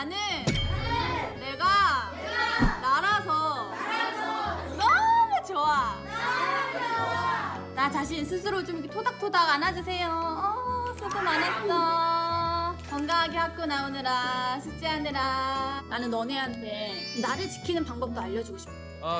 나는 내가 나라서 너무 좋아. 나 자신 스스로 좀 이렇게 토닥토닥 안아주세요. 수고 많았어. 건강하게 학교 나오느라 숙제하느라. 나는 너네한테 나를 지키는 방법도 알려주고 싶어.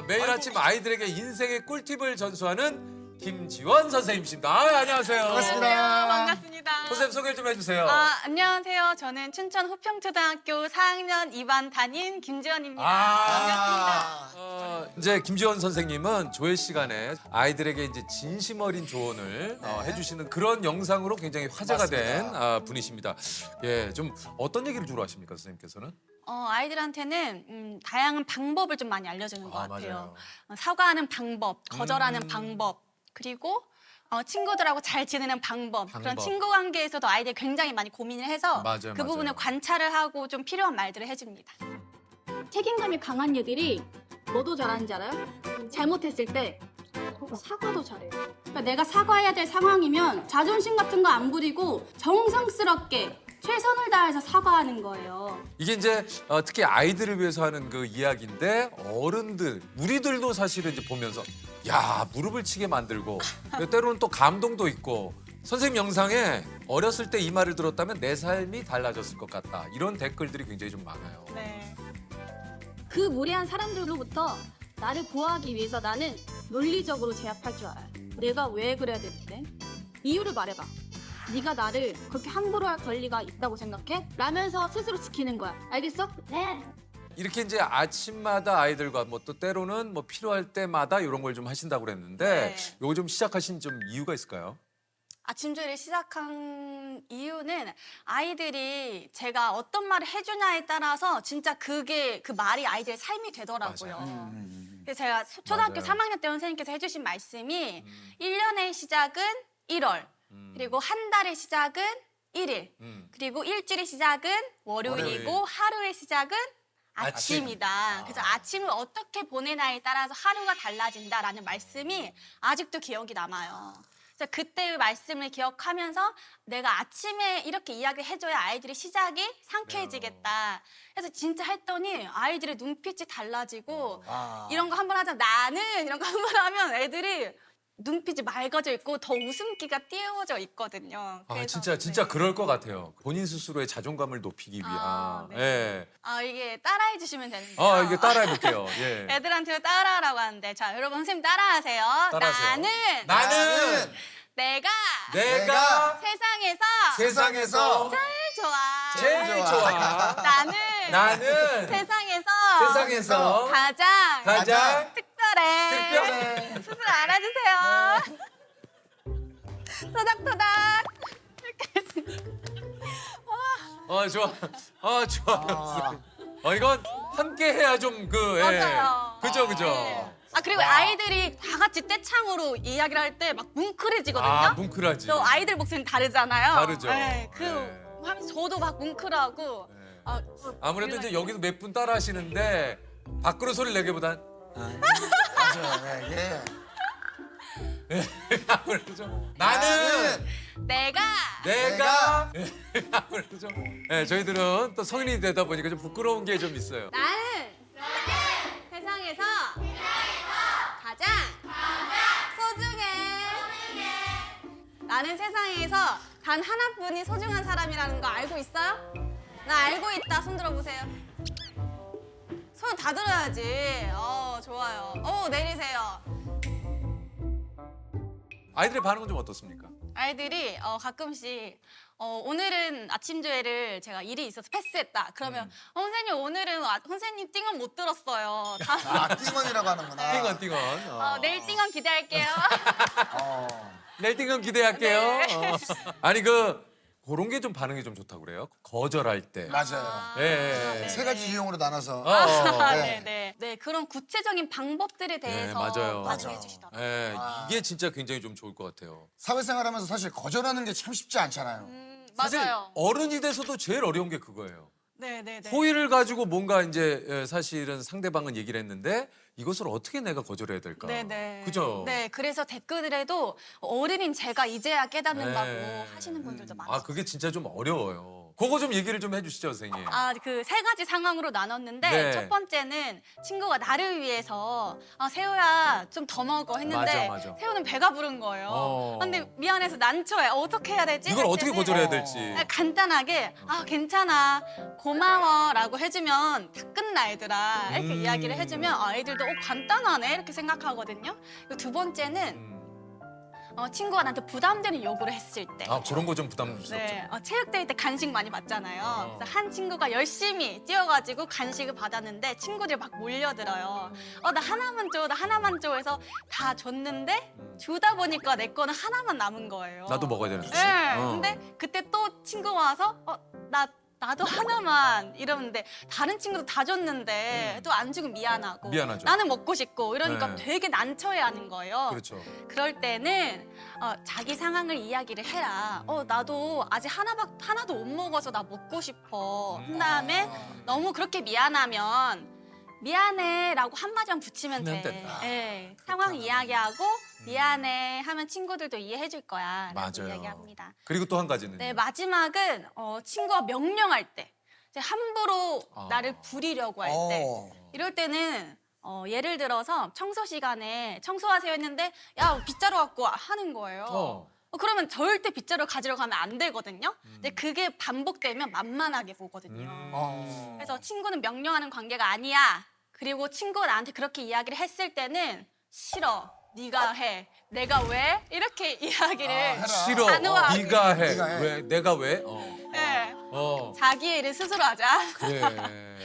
매일 아침 아이들에게 인생의 꿀팁을 전수하는 김지원 선생님이십니다. 안녕하세요. 반갑습니다. 반갑습니다. 선생님 소개 좀 해주세요. 안녕하세요. 저는 춘천 호평초등학교 4학년 2반 담임 김지원입니다. 반갑습니다. 이제 김지원 선생님은 조회 시간에 아이들에게 이제 진심 어린 조언을 해주시는 그런 영상으로 굉장히 화제가 된 분이십니다. 예, 좀 어떤 얘기를 주로 하십니까, 선생님께서는? 아이들한테는 다양한 방법을 좀 많이 알려주는 것 같아요. 맞아요. 사과하는 방법, 거절하는 방법, 그리고 친구들하고 잘 지내는 방법. 그런 친구 관계에서도 아이들이 굉장히 많이 고민을 해서 맞아요, 그 부분을 맞아요. 관찰을 하고 좀 필요한 말들을 해줍니다. 책임감이 강한 애들이 뭐도 잘하는지 알아요? 잘못했을 때 사과도 잘해요. 그러니까 내가 사과해야 될 상황이면 자존심 같은 거 안 부리고 정성스럽게 최선을 다해서 사과하는 거예요. 이게 이제 특히 아이들을 위해서 하는 그 이야기인데 어른들, 우리들도 사실은 이제 보면서 야, 무릎을 치게 만들고 때로는 또 감동도 있고 선생님 영상에 어렸을 때 이 말을 들었다면 내 삶이 달라졌을 것 같다. 이런 댓글들이 굉장히 좀 많아요. 네. 그 무례한 사람들로부터 나를 보호하기 위해서 나는 논리적으로 제압할 줄 알아요. 내가 왜 그래야 되는데? 이유를 말해봐. 네가 나를 그렇게 함부로 할 권리가 있다고 생각해? 라면서 스스로 지키는 거야. 알겠어? 네. 이렇게 이제 아침마다 아이들과 뭐 또 때로는 뭐 필요할 때마다 이런 걸 좀 하신다고 그랬는데 네. 요거 좀 시작하신 좀 이유가 있을까요? 아침 조회를 시작한 이유는 아이들이 제가 어떤 말을 해주냐에 따라서 진짜 그게 그 말이 아이들의 삶이 되더라고요. 맞아요. 그래서 제가 초등학교 맞아요. 3학년 때 선생님께서 해주신 말씀이 1년의 시작은 1월, 그리고 한 달의 시작은 1일, 그리고 일주일의 시작은 월요일이고 월요일. 하루의 시작은 아침. 아침이다. 그래서 아침을 어떻게 보내냐에 따라서 하루가 달라진다라는 말씀이 아직도 기억이 남아요. 그래서 그때의 말씀을 기억하면서 내가 아침에 이렇게 이야기를 해줘야 아이들의 시작이 상쾌해지겠다. 그래서 진짜 했더니 아이들의 눈빛이 달라지고 이런 거 한 번 하자 나는 이런 거 한 번 하면 애들이 눈빛이 맑아져 있고 더 웃음기가 띄워져 있거든요. 그래서, 진짜 네. 그럴 것 같아요. 본인 스스로의 자존감을 높이기 위한. 네. 예. 이게 따라해 주시면 되는데요. 이게 따라해 볼게요. 예. 애들한테 따라하라고 하는데 자 여러분 선생님 따라하세요. 따라하세요. 나는 나는 내가 내가 세상에서 세상에서 제일 제일 좋아. 좋아. 나는 세상에서 세상에서 가장 특별해. 특별해. 스스로 알아주세요. 토닥토닥. 이렇게 했습니다. 좋아. 좋아. 이건 함께 해야 좀 맞아요. 그죠. 네. 그리고 아이들이 다 같이 떼창으로 이야기를 할 때 막 뭉클해지거든요. 뭉클하지. 또 아이들 목소리는 다르잖아요. 다르죠. 네, 네. 하면서 저도 막 뭉클하고. 아무래도 이제 여기서 몇 분 따라 하시는데 밖으로 소리를 내기보단 맞아요. 예. 아무래도 좀 나는 내가 아무래도 좀 저희들은 또 성인이 되다 보니까 좀 부끄러운 게 좀 있어요. 나는 세상에서 가장 소중해. 나는 세상에서 단 하나뿐인 소중한 사람이라는 거 알고 있어요? 나 알고 있다. 손 들어보세요. 손 다 들어야지. 좋아요. 내리세요. 아이들의 반응은 좀 어떻습니까? 아이들이 가끔씩 오늘은 아침 조회를 제가 일이 있어서 패스했다. 그러면 선생님 오늘은 선생님 띵언 못 들었어요. 띵언이라고 하는구나. 띵언. 내일 띵언 기대할게요. 내일 띵언 기대할게요. 네. 아니 그런 게 좀 반응이 좀 좋다고 그래요. 거절할 때. 맞아요. 예. 세 가지 유형으로 나눠서. 네, 그런 구체적인 방법들에 대해서 맞아요. 반응해 주시더라고요. 이게 진짜 굉장히 좀 좋을 것 같아요. 사회생활하면서 사실 거절하는 게 참 쉽지 않잖아요. 사실 맞아요. 어른이 돼서도 제일 어려운 게 그거예요. 네. 호의를 가지고 뭔가 이제 사실은 상대방은 얘기를 했는데 이것을 어떻게 내가 거절해야 될까? 네. 그죠? 네, 그래서 댓글에도 어른인 제가 이제야 깨닫는다고 네. 하시는 분들도 많아요. 그게 진짜 좀 어려워요. 그거 좀 얘기를 좀 해주시죠, 선생님. 아, 그 세 가지 상황으로 나눴는데 네. 첫 번째는 친구가 나를 위해서 세호야 좀 더 먹어 했는데 맞아. 세호는 배가 부른 거예요. 근데 미안해서 난처해. 어떻게 해야 되지? 이걸 할 어떻게 때는 거절해야 될지. 간단하게 괜찮아 고마워라고 해주면 다 끝나 얘들아 이렇게 이야기를 해주면 애들도 간단하네 이렇게 생각하거든요. 그리고 두 번째는 친구가 나한테 부담되는 요구를 했을 때 아, 그런 거 좀 부담스럽죠. 네, 체육대회 때 간식 많이 받잖아요. 그래서 한 친구가 열심히 뛰어가지고 간식을 받았는데 친구들이 막 몰려들어요. 나 하나만 줘, 나 하나만 줘 해서 다 줬는데 주다 보니까 내 거는 하나만 남은 거예요. 나도 먹어야 되는 거지. 네, 근데 그때 또 친구가 와서 나도 하나만 이러는데 다른 친구도 다 줬는데 또 안 주고 미안하고 미안하죠. 나는 먹고 싶고 이러니까 네. 되게 난처해하는 거예요. 그렇죠. 그럴 때는 자기 상황을 이야기를 해라. 나도 아직 하나도 못 먹어서 나 먹고 싶어. 그다음에 너무 그렇게 미안하면 미안해라고 한마디만 붙이면 하면 돼. 된다. 네, 상황 이야기하고 미안해 하면 친구들도 이해해 줄 거야. 라고 맞아요. 이야기합니다. 그리고 또 한 가지는. 네, 마지막은 친구가 명령할 때 이제 함부로 나를 부리려고 할 때 이럴 때는 예를 들어서 청소 시간에 청소하세요 했는데 야 빗자루 갖고 와 하는 거예요. 그러면 절대 빗자루 가지러 가면 안 되거든요. 근데 그게 반복되면 만만하게 보거든요. 그래서 친구는 명령하는 관계가 아니야. 그리고 친구가 나한테 그렇게 이야기를 했을 때는 싫어. 네가 해. 내가 왜? 이렇게 이야기를 해라. 싫어. 단호하게. 네가 해. 네가 해. 왜? 내가 왜? 네. 어. 자기의 일을 스스로 하자. 그래.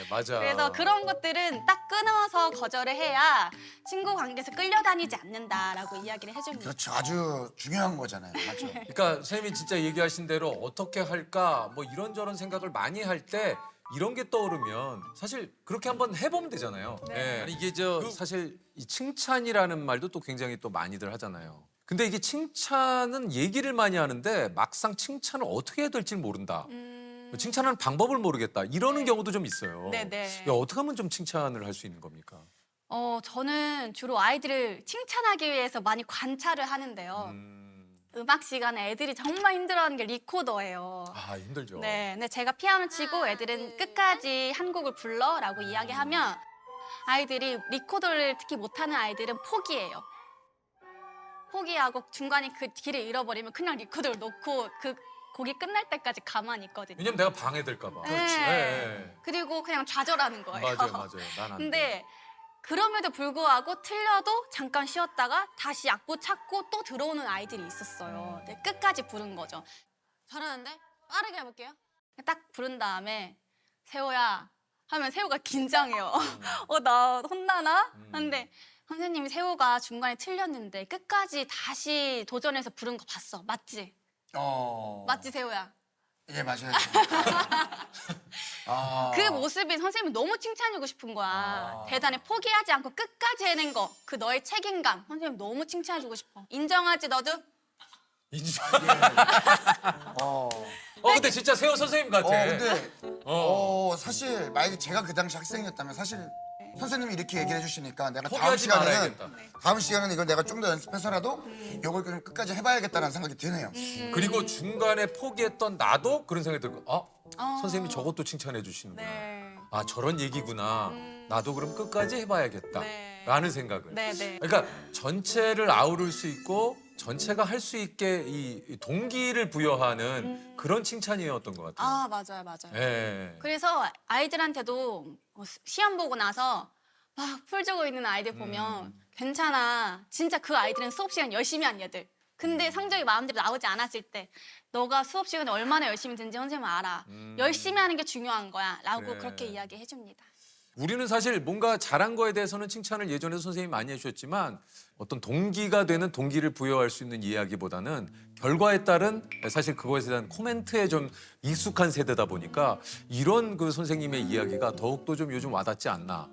맞아. 그래서 그런 것들은 딱 끊어서 거절을 해야 친구 관계에서 끌려다니지 않는다라고 이야기를 해줍니다. 그렇죠. 아주 중요한 거잖아요. 맞죠? 그러니까 선생님이 진짜 얘기하신 대로 어떻게 할까 뭐 이런저런 생각을 많이 할 때 이런 게 떠오르면 사실 그렇게 한번 해보면 되잖아요. 네. 아니, 이게 사실 이 칭찬이라는 말도 또 굉장히 또 많이들 하잖아요. 근데 이게 칭찬은 얘기를 많이 하는데 막상 칭찬을 어떻게 해야 될지 모른다. 칭찬하는 방법을 모르겠다. 이러는 경우도 좀 있어요. 네네. 야, 어떻게 하면 좀 칭찬을 할 수 있는 겁니까? 저는 주로 아이들을 칭찬하기 위해서 많이 관찰을 하는데요. 음악 시간에 애들이 정말 힘들어하는 게 리코더예요. 아, 힘들죠. 네, 근데 제가 피아노 치고 애들은 끝까지 한 곡을 불러라고 이야기하면 아이들이 리코더를 특히 못하는 아이들은 포기해요. 포기하고 중간에 그 길을 잃어버리면 그냥 리코더를 놓고 그 곡이 끝날 때까지 가만히 있거든요. 왜냐면 내가 방해될까 봐. 네. 그리고 그냥 좌절하는 거예요. 맞아요. 난 안 돼. 근데 그럼에도 불구하고 틀려도 잠깐 쉬었다가 다시 악보 찾고 또 들어오는 아이들이 있었어요. 근데 끝까지 부른 거죠. 잘하는데? 빠르게 해볼게요. 딱 부른 다음에 세호야 하면 세호가 긴장해요. 나 혼나나? 근데 선생님이 세호가 중간에 틀렸는데 끝까지 다시 도전해서 부른 거 봤어. 맞지? 맞지 세호야? 예, 맞아요. 그 모습이 선생님이 너무 칭찬이고 싶은 거야. 대단해. 포기하지 않고 끝까지 해낸 거. 그 너의 책임감. 선생님 너무 칭찬해주고 싶어. 인정하지 너도? 인정. 어. 근데 진짜 세호 선생님 같아. 근데 사실 만약에 제가 그 당시 학생이었다면 사실 선생님이 이렇게 얘기를 해주시니까 내가 포기하지 말아야겠다. 다음 시간에는 이걸 내가 좀 더 연습해서라도 이걸 좀 끝까지 해봐야겠다는 생각이 드네요. 그리고 중간에 포기했던 나도 그런 생각이 들고, 선생님이 저것도 칭찬해 주시는구나. 네. 아, 저런 얘기구나. 나도 그럼 끝까지 해봐야겠다. 네. 라는 생각을. 네네. 그러니까 전체를 아우를 수 있고 전체가 할 수 있게 이 동기를 부여하는 그런 칭찬이었던 것 같아요. 맞아요. 예. 그래서 아이들한테도 시험 보고 나서 막 풀 적고 있는 아이들 보면 괜찮아. 진짜 그 아이들은 수업 시간 열심히 한 애들. 근데 성적이 마음대로 나오지 않았을 때 너가 수업 시간에 얼마나 열심히 듣는지 선생님은 알아. 열심히 하는 게 중요한 거야. 라고 그래. 그렇게 이야기해 줍니다. 우리는 사실 뭔가 잘한 거에 대해서는 칭찬을 예전에 선생님이 많이 해주셨지만 어떤 동기가 되는 동기를 부여할 수 있는 이야기보다는 결과에 따른 사실 그거에 대한 코멘트에 좀 익숙한 세대다 보니까 이런 그 선생님의 이야기가 더욱더 좀 요즘 와닿지 않나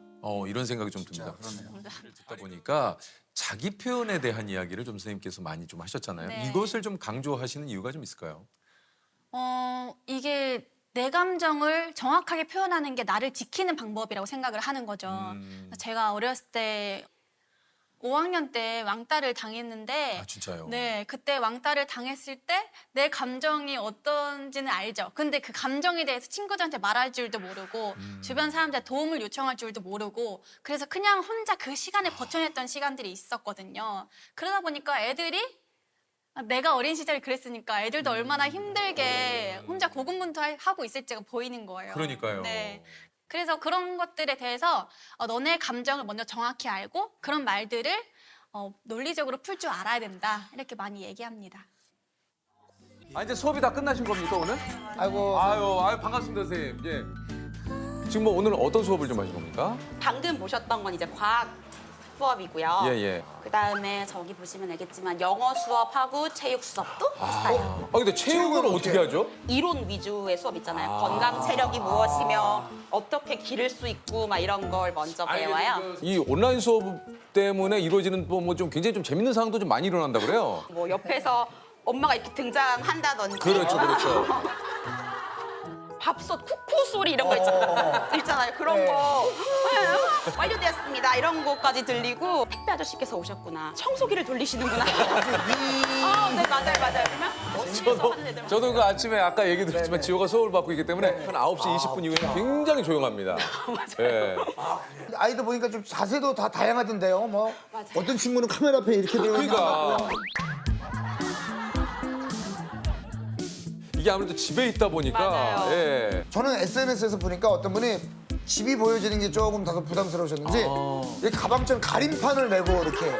이런 생각이 좀 듭니다. 그러네요. 듣다 보니까 자기 표현에 대한 이야기를 좀 선생님께서 많이 좀 하셨잖아요. 네. 이것을 좀 강조하시는 이유가 좀 있을까요? 이게 내 감정을 정확하게 표현하는 게 나를 지키는 방법이라고 생각을 하는 거죠. 제가 어렸을 때 5학년 때 왕따를 당했는데 아 진짜요? 네, 그때 왕따를 당했을 때 내 감정이 어떤지는 알죠. 근데 그 감정에 대해서 친구들한테 말할 줄도 모르고 주변 사람들한테 도움을 요청할 줄도 모르고 그래서 그냥 혼자 그 시간을 버텨냈던 시간들이 있었거든요. 그러다 보니까 애들이 내가 어린 시절에 그랬으니까 애들도 얼마나 힘들게 혼자 고군분투하고 있을지가 보이는 거예요. 그러니까요. 네. 그래서 그런 것들에 대해서 너네 감정을 먼저 정확히 알고 그런 말들을 논리적으로 풀 줄 알아야 된다. 이렇게 많이 얘기합니다. 아, 이제 수업이 다 끝나신 겁니까, 오늘? 아이고. 아유, 반갑습니다, 선생님. 예. 지금 뭐 오늘 어떤 수업을 좀 하신 겁니까? 방금 보셨던 건 이제 과학 수업이고요. 예. 그다음에 저기 보시면 알겠지만 영어 수업하고 체육 수업도 했어요. 아, 근데 체육은 어떻게 하죠? 이론 위주의 수업 있잖아요. 건강 체력이 무엇이며 어떻게 기를 수 있고 막 이런 걸 먼저 배워요. 이 온라인 수업 때문에 이루어지는 뭐 좀 굉장히 좀 재밌는 상황도 좀 많이 일어난다 그래요? 뭐 옆에서 엄마가 이렇게 등장한다든지 그렇죠. 밥솥 쿠쿠 소리 이런 거 있잖아요. 그런 거 완료되었습니다. 이런 거까지 들리고 택배 아저씨께서 오셨구나. 청소기를 돌리시는구나. 네, 맞아요. 그러면 저도 그 아침에 아까 얘기 드렸지만 지호가 수업을 받고 있기 때문에 한 9시 20분 이후에는 굉장히 조용합니다. 예. 아이들 보니까 좀 자세도 다 다양하던데요. 뭐 어떤 친구는 카메라 앞에 이렇게 되어 있는 그러니까 이게 아무래도 집에 있다 보니까 맞아요. 예. 저는 SNS에서 보니까 어떤 분이 집이 보여지는 게 조금 다소 부담스러우셨는지 이렇게 가방처럼 가림판을 메고 이렇게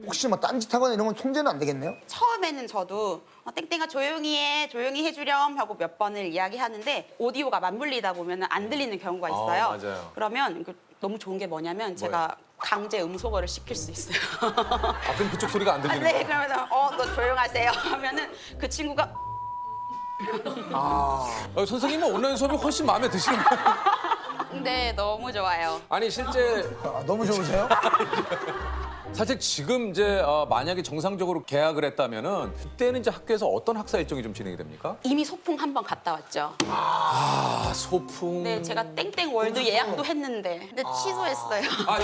혹시 뭐 딴짓하거나 이런 건 통제는 안 되겠네요? 처음에는 저도 땡땡아 조용히 해주렴 하고 몇 번을 이야기하는데 오디오가 맞물리다 보면 안 들리는 경우가 있어요. 맞아요. 그러면 너무 좋은 게 뭐냐면 제가 강제 음소거를 시킬 수 있어요. 아, 그럼 그쪽 소리가 안 들리는 네, 거예요? 그러면 너 조용하세요 하면은 그 친구가 선생님은 온라인 수업이 훨씬 마음에 드시는 거예요? 네, 너무 좋아요. 아니 실제 너무 좋으세요? 사실 지금 이제 만약에 정상적으로 개학을 했다면은 그때는 이제 학교에서 어떤 학사 일정이 좀 진행이 됩니까? 이미 소풍 한 번 갔다 왔죠. 아, 소풍. 네, 제가 땡땡 월드 예약도 했는데 근데 취소했어요. 아,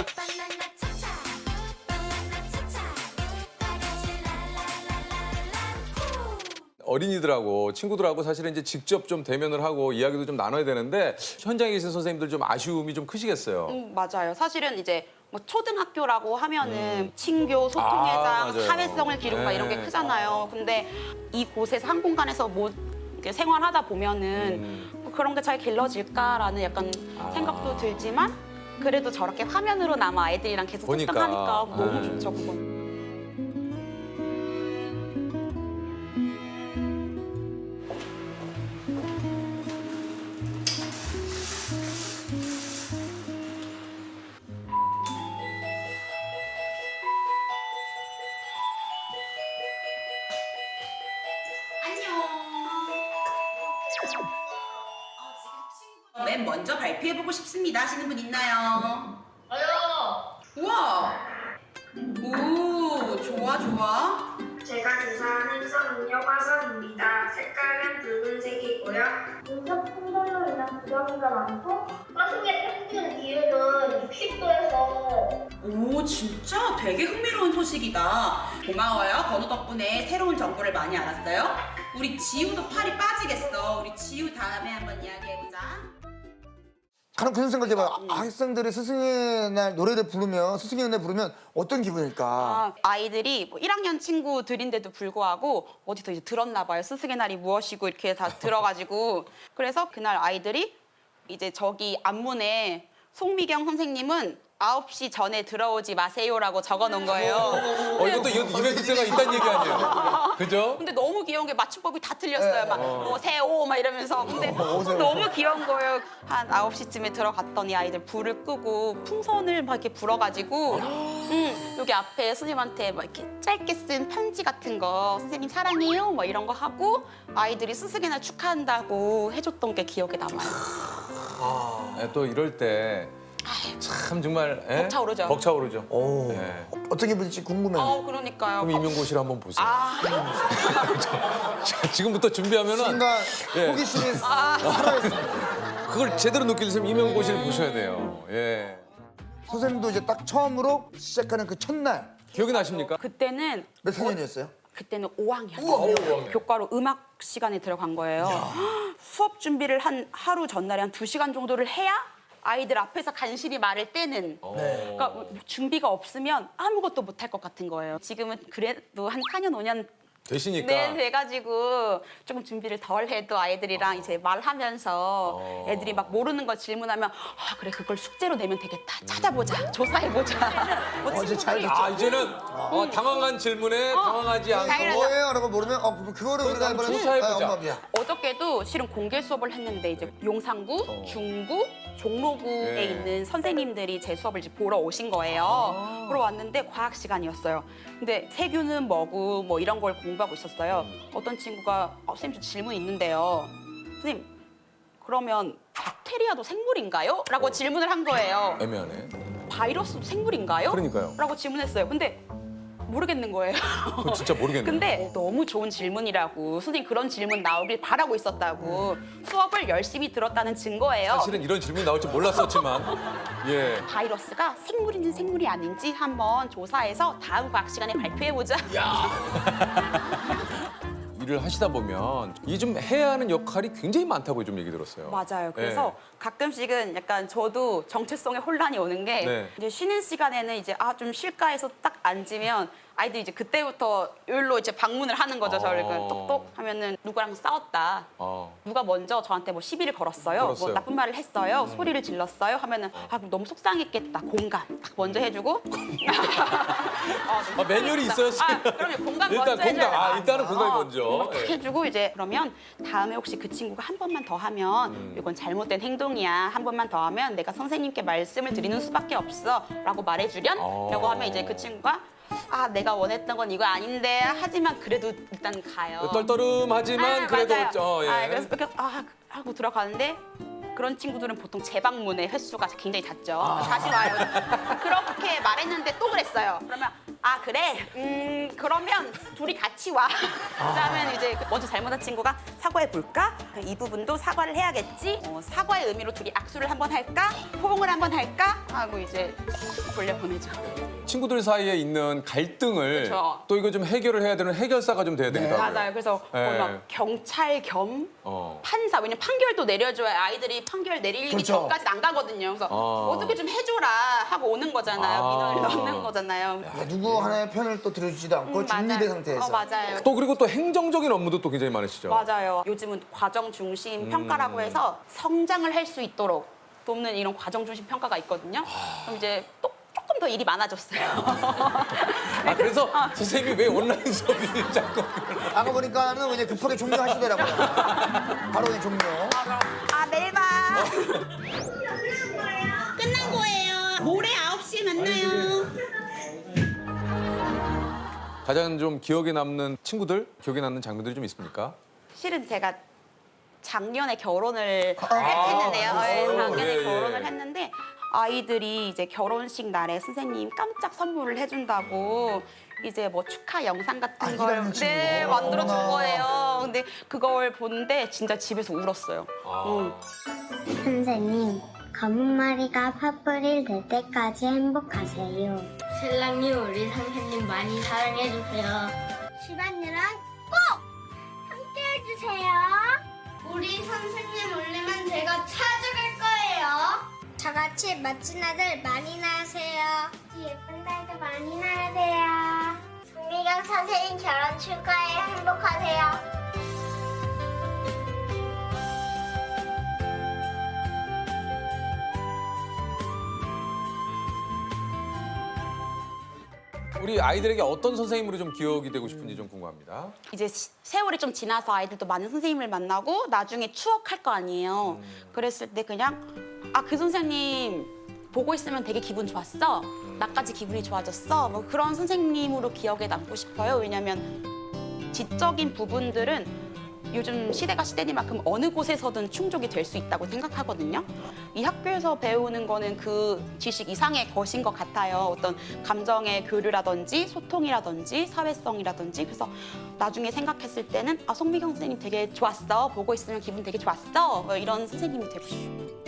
어린이들하고 친구들하고 사실은 이제 직접 좀 대면을 하고 이야기도 좀 나눠야 되는데 현장에 계신 선생님들 좀 아쉬움이 좀 크시겠어요. 맞아요. 사실은 이제 뭐 초등학교라고 하면은 친교, 소통회장, 맞아요. 사회성을 기르고 막 이런 게 네. 크잖아요. 근데 이곳에서 한 공간에서 뭐 이렇게 생활하다 보면은 뭐 그런 게 잘 길러질까라는 약간 생각도 들지만 그래도 저렇게 화면으로나마 아이들이랑 계속 보니까. 소통하니까 너무 네. 좋죠. 그건. 맨 먼저 발표해보고 싶습니다 하시는 분 있나요? 저요. 우와! 오, 좋아. 제가 조사한 행성은요 화성입니다. 색깔은 붉은색이고요. 운석 풍선으로 인한 부정이가 많고 화성의 평균 기온은 60도에서 오, 진짜 되게 흥미로운 소식이다. 고마워요. 건우 덕분에 새로운 정보를 많이 알았어요. 우리 지우도 팔이 빠지겠어. 우리 지우 다음에 한번 이야기해보자. 가끔 그런 생각 해봐요. 학생들이 스승의 날 노래를 부르면 스승의 은혜 부르면 어떤 기분일까? 아이들이 뭐 1학년 친구들인데도 불구하고 어디서 이제 들었나 봐요. 스승의 날이 무엇이고 이렇게 다 들어가지고 그래서 그날 아이들이 이제 저기 앞문에 송미경 선생님은 9시 전에 들어오지 마세요라고 적어놓은 거예요. 이것도 이벤트 때가 있다는 얘기 아니에요? 그죠? 근데 너무 귀여운 게 맞춤법이 다 틀렸어요. 막 뭐 새오 막 이러면서. 근데 너무 귀여운 거예요. 한 9시쯤에 들어갔더니 아이들 불을 끄고 풍선을 막 이렇게 불어가지고 여기 앞에 선생님한테 막 이렇게 짧게 쓴 편지 같은 거 선생님 사랑해요 뭐 이런 거 하고 아이들이 스승의 날 축하한다고 해줬던 게 기억에 남아요. 네, 또 이럴 때 참 정말 예? 벅차오르죠. 벅차오르죠. 오. 네. 어떤 기분일지 궁금해요. 그러니까요. 그럼 임용고시를 한번 보세요. 아, 자, 지금부터 준비하면은 순간 예. 호기심이 살아있습니다. 그걸 제대로 느끼려면 임용고시를 보셔야 돼요. 예. 선생님도 이제 딱 처음으로 시작하는 그 첫날 기억이 나십니까? 그때는 몇 학년이었어요? 5학년. 교과로 음악 시간에 들어간 거예요. 수업 준비를 한 하루 전날에 한 2시간 정도를 해야 아이들 앞에서 간신히 말을 떼는. 그러니까 준비가 없으면 아무것도 못할 것 같은 거예요. 지금은 그래도 한 4년, 5년 되시니까. 네, 돼가지고 조금 준비를 덜 해도 아이들이랑 이제 말하면서 애들이 막 모르는 거 질문하면 아 그래 그걸 숙제로 내면 되겠다. 찾아보자. 조사해보자. 뭐 어제 잘 친구들이 됐죠. 아 이제는 당황한 질문에 당황하지 않고 당연하죠. 뭐예요? 라고 모르면 그거를 우리가 한번 이번에 조사해보자. 엄마 미안. 어저께도 실은 공개 수업을 했는데 이제 용산구, 중구, 종로구에 예. 있는 선생님들이 제 수업을 이제 보러 오신 거예요. 보러 왔는데 과학 시간이었어요. 근데 세균은 뭐고 뭐 이런 걸 공부하고 있었어요. 어떤 친구가 선생님 저 질문 있는데요. 선생님 그러면 박테리아도 생물인가요? 라고 질문을 한 거예요. 애매하네. 바이러스도 생물인가요? 그러니까요. 라고 질문했어요. 근데 모르겠는 거예요. 그건 진짜 모르겠네요. 근데 너무 좋은 질문이라고 선생님 그런 질문 나오길 바라고 있었다고 수업을 열심히 들었다는 증거예요. 사실은 이런 질문이 나올 줄 몰랐었지만 예. 바이러스가 생물인지 생물이 아닌지 한번 조사해서 다음 과학 시간에 발표해보자. 일을 하시다 보면 이 좀 해야 하는 역할이 굉장히 많다고 좀 얘기 들었어요. 맞아요. 그래서 가끔씩은 약간 저도 정체성에 혼란이 오는 게 네. 이제 쉬는 시간에는 이제 좀 쉴까 해서 딱 앉으면 아이들이 이제 그때부터 여기로 이제 방문을 하는 거죠. 저를 똑똑 하면은 누구랑 싸웠다. 누가 먼저 저한테 뭐 시비를 걸었어요. 걸었어요. 뭐 나쁜 말을 했어요. 소리를 질렀어요. 하면은 그럼 너무 속상했겠다. 공감 딱 먼저 해주고. 매뉴얼이 있어요. 그럼요. 공감 일단 먼저 해줘야 공감. 일단은 공감이 먼저. 딱 해주고 이제 그러면 다음에 혹시 그 친구가 한 번만 더 하면 이건 잘못된 행동이야. 한 번만 더 하면 내가 선생님께 말씀을 드리는 수밖에 없어라고 말해주련. 라고 하면 이제 그 친구가 내가 원했던 건 이거 아닌데 하지만 그래도 일단 가요. 떨떠름하지만 그래도 맞아요. 예. 그래서 이렇게 하고 들어가는데 그런 친구들은 보통 재방문의 횟수가 굉장히 잦죠. 다시 와요. 그렇게 말했는데 또 그랬어요. 그러면 그래? 그러면 둘이 같이 와. 그러면 이제 먼저 잘못한 친구가 사과해 볼까? 이 부분도 사과를 해야겠지. 사과의 의미로 둘이 악수를 한번 할까? 포옹을 한번 할까? 하고 이제 돌려보내죠. 친구들 사이에 있는 갈등을 그쵸. 또 이거 좀 해결을 해야 되는 해결사가 좀 돼야 되겠다고요. 맞아요. 그래서 거의 네. 막 경찰 겸 판사. 왜냐면 판결도 내려줘야 아이들이 판결 내리기 그렇죠. 전까지 안 가거든요. 그래서 어떻게 좀 해줘라 하고 오는 거잖아요. 민원을 넣는 거잖아요. 누구 하나의 편을 또 들어주지도 않고 중립의 상태에서. 맞아요. 또 그리고 또 행정적인 업무도 또 굉장히 많으시죠. 맞아요. 요즘은 과정 중심 평가라고 해서 성장을 할 수 있도록 돕는 이런 과정 중심 평가가 있거든요. 그럼 이제 또 조금 더 일이 많아졌어요. 그래서 선생님이 왜 온라인 수업이 자꾸 아까 보니까는 그냥 급하게 종료하시더라고요. 바로 그냥 종료. 내일 봐. 끝난 거예요. 모레 9시에 만나요. 가장 좀 기억에 남는 친구들, 기억에 남는 장면들이 좀 있습니까? 실은 제가 작년에 결혼을 했는데요. 작년에 예, 예. 결혼을 했는데 아이들이 이제 결혼식 날에 선생님 깜짝 선물을 해준다고 이제 뭐 축하 영상 같은 걸 닮은 친구. 만들어 준 어머나. 거예요. 근데 그걸 보는데 진짜 집에서 울었어요. 선생님, 검은머리가 파뿌리를 될 때까지 행복하세요. 신랑님, 우리 선생님 많이 사랑해주세요. 집안일은 꼭 함께해주세요. 우리 선생님 올리면 제가 찾아갈 거예요. 저같이 멋진 아들 많이 낳으세요. 예쁜 딸도 많이 낳으세요. 송미경 선생님 결혼 축하해. 행복하세요. 우리 아이들에게 어떤 선생님으로 좀 기억이 되고 싶은지 좀 궁금합니다. 이제 세월이 좀 지나서 아이들도 많은 선생님을 만나고 나중에 추억할 거 아니에요. 그랬을 때 그냥 그 선생님 보고 있으면 되게 기분 좋았어. 나까지 기분이 좋아졌어. 뭐 그런 선생님으로 기억에 남고 싶어요. 왜냐면 지적인 부분들은 요즘 시대가 시대니만큼 어느 곳에서든 충족이 될 수 있다고 생각하거든요. 이 학교에서 배우는 거는 그 지식 이상의 것인 것 같아요. 어떤 감정의 교류라든지 소통이라든지 사회성이라든지. 그래서 나중에 생각했을 때는 아, 송미경 선생님 되게 좋았어. 보고 있으면 기분 되게 좋았어. 뭐 이런 선생님이 되고 싶어요.